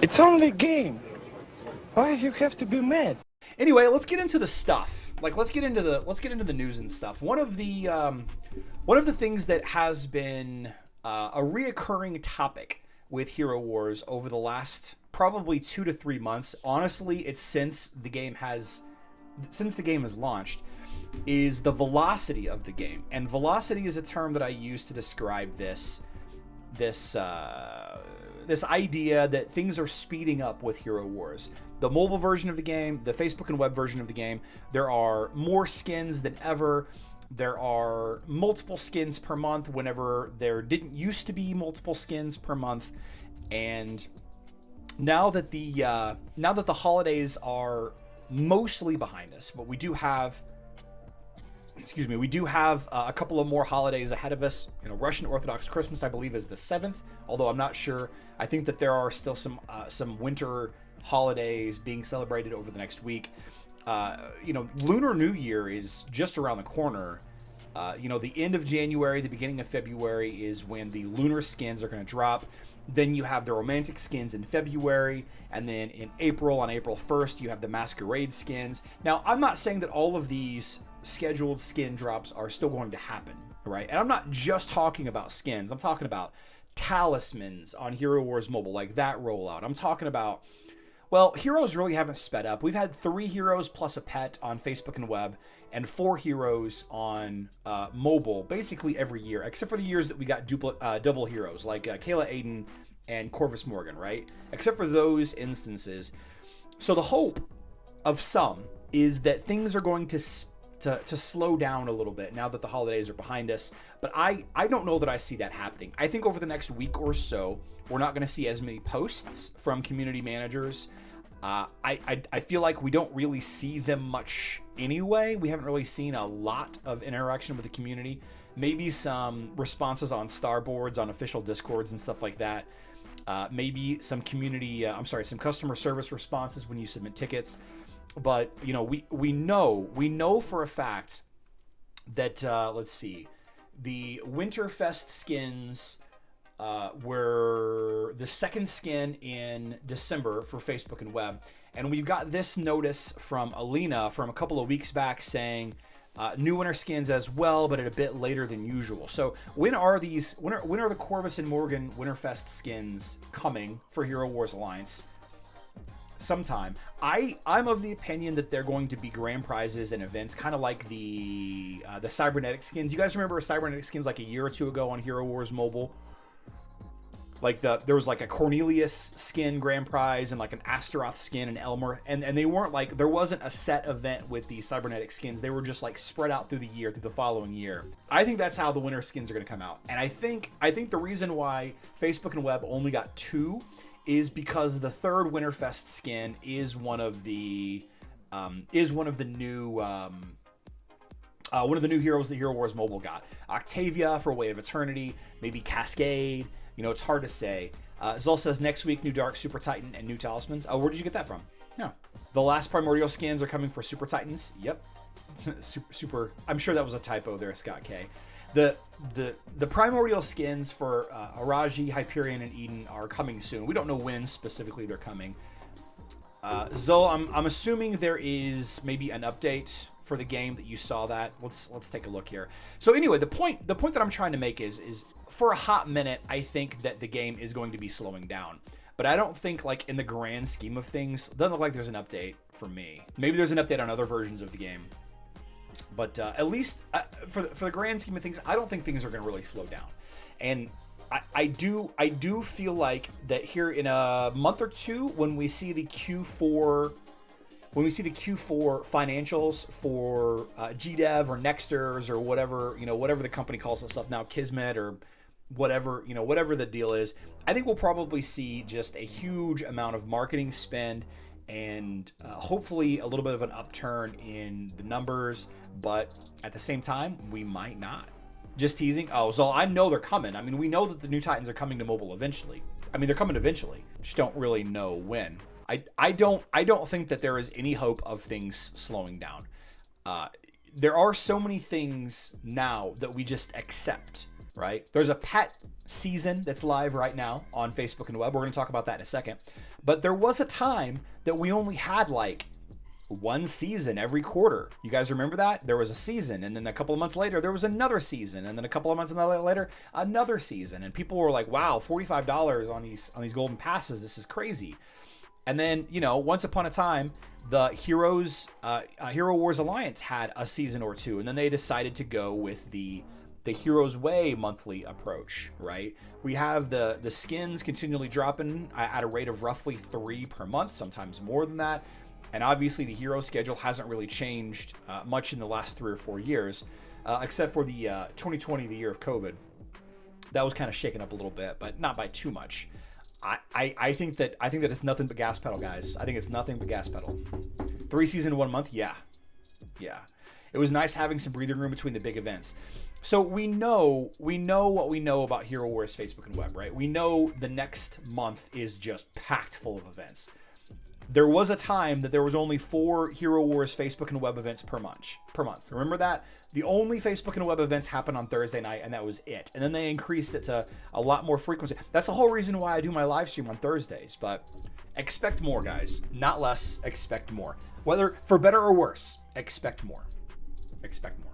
It's only a game. Why you have to be mad? Anyway, let's get into the stuff. Like, let's get into the news and stuff. One of the things that has been a reoccurring topic with Hero Wars over the last probably 2 to 3 months. Honestly, it's since the game has launched, is the velocity of the game. And velocity is a term that I use to describe this idea that things are speeding up with Hero Wars. The mobile version of the game, the Facebook and web version of the game, there are more skins than ever. There are multiple skins per month whenever there didn't used to be multiple skins per month. And now that the holidays are mostly behind us, but we do have a couple of more holidays ahead of us. Russian Orthodox Christmas, I believe, is the 7th, although I'm not sure. I think that there are still some winter holidays being celebrated over the next week. Lunar New Year is just around the corner. The end of January, the beginning of February is when the lunar skins are going to drop. Then you have the romantic skins in February, and then in April, on April 1st, you have the masquerade skins. Now, I'm not saying that all of these scheduled skin drops are still going to happen, right? And I'm not just talking about skins. I'm talking about talismans on Hero Wars Mobile, like that rollout. I'm talking about, well, heroes really haven't sped up. We've had 3 heroes plus a pet on Facebook and web, and 4 heroes on mobile basically every year, except for the years that we got double heroes, like Kayla Aiden and Corvus Morgan, right? Except for those instances. So the hope of some is that things are going to slow down a little bit now that the holidays are behind us. But I don't know that I see that happening. I think over the next week or so, we're not going to see as many posts from community managers. I feel like we don't really see them much anyway. We haven't really seen a lot of interaction with the community. Maybe some responses on starboards, on official discords and stuff like that. Maybe some some customer service responses when you submit tickets. But we know for a fact that let's see, the Winterfest skins were the second skin in December for Facebook and web, and we've got this notice from Alina from a couple of weeks back saying new winter skins as well, but at a bit later than usual. So when are the Corvus and Morgan Winterfest skins coming for Hero Wars Alliance? Sometime. I'm of the opinion that they're going to be grand prizes and events, kind of like the cybernetic skins. You guys remember cybernetic skins like a year or two ago on Hero Wars Mobile? Like there was like a Cornelius skin grand prize and like an Astaroth skin and Elmer, and they weren't like, there wasn't a set event with the cybernetic skins. They were just like spread out through the following year. I think that's how the winter skins are going to come out, and I think the reason why Facebook and web only got 2 is because the third Winterfest skin is one of the new heroes that Hero Wars Mobile got. Octavia for Way of Eternity, maybe Cascade. It's hard to say. Zul says next week, new Dark, Super Titan, and new Talismans. Oh, where did you get that from? Yeah. The last Primordial skins are coming for Super Titans. Yep. Super. I'm sure that was a typo there, Scott K. The Primordial skins for Araji, Hyperion, and Eden are coming soon. We don't know when specifically they're coming. Zul, I'm assuming there is maybe an update for the game that you saw that. Let's take a look here. So anyway, the point that I'm trying to make is for a hot minute, I think that the game is going to be slowing down. But I don't think, like, in the grand scheme of things, it doesn't look like there's an update for me. Maybe there's an update on other versions of the game. But at least for the grand scheme of things, I don't think things are going to really slow down. And I do feel like that here in a month or two, when we see the Q4 financials for GDev or Nexters or whatever the company calls itself now, Kismet or whatever the deal is, I think we'll probably see just a huge amount of marketing spend and hopefully a little bit of an upturn in the numbers. But at the same time, we might not. Just teasing. Oh, so I know they're coming. I mean, we know that the new Titans are coming to mobile eventually. I mean, they're coming eventually. Just don't really know when. I don't think that there is any hope of things slowing down. There are so many things now that we just accept. right? There's a pet season that's live right now on Facebook and web. We're going to talk about that in a second. But there was a time that we only had like one season every quarter. You guys remember that? There was a season, and then a couple of months later, there was another season, and then a couple of months later, another season. And people were like, wow, $45 on these golden passes. This is crazy. And then, you know, once upon a time, the Hero Wars Alliance had a season or two, and then they decided to go with the Heroes Way monthly approach, right? We have the skins continually dropping at a rate of roughly 3 per month, sometimes more than that. And obviously the hero schedule hasn't really changed much in the last 3 or 4 years, except for the 2020, the year of COVID. That was kind of shaken up a little bit, but not by too much. I think that it's nothing but gas pedal, guys. I think it's nothing but gas pedal. 3 seasons in 1 month, yeah. It was nice having some breathing room between the big events. So we know what we know about Hero Wars Facebook and web, right? We know the next month is just packed full of events. There was a time that there was only 4 Hero Wars Facebook and web events per month. Remember that? The only Facebook and web events happened on Thursday night, and that was it. And then they increased it to a lot more frequency. That's the whole reason why I do my live stream on Thursdays. But expect more, guys. Not less. Expect more. Whether for better or worse, expect more. Expect more.